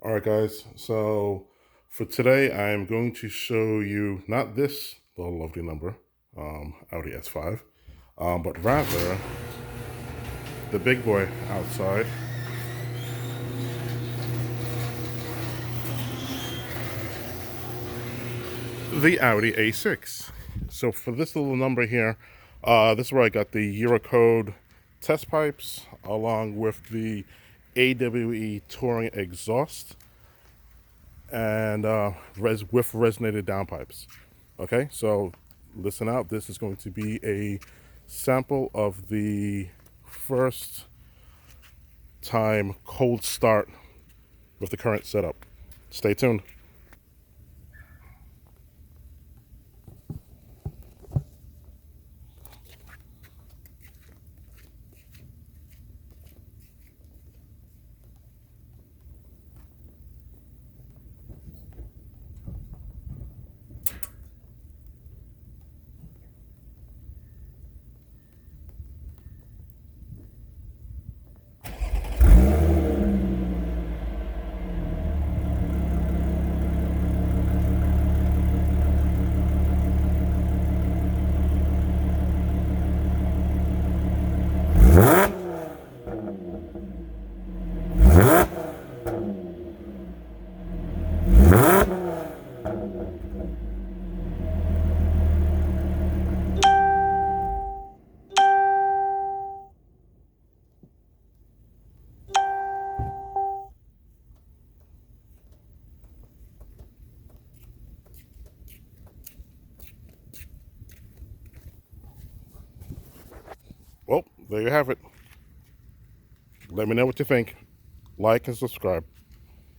All right, guys. So for today, I am going to show you not this little lovely number, Audi S5, but rather the big boy outside, the Audi A6. So for this little number here, this is where I got the EuroCode test pipes along with the AWE touring exhaust and with resonated downpipes. Okay, so listen out. This is going to be a sample of the first time cold start with the current setup. Stay tuned. Well, there you have it. Let me know what you think. Like and subscribe.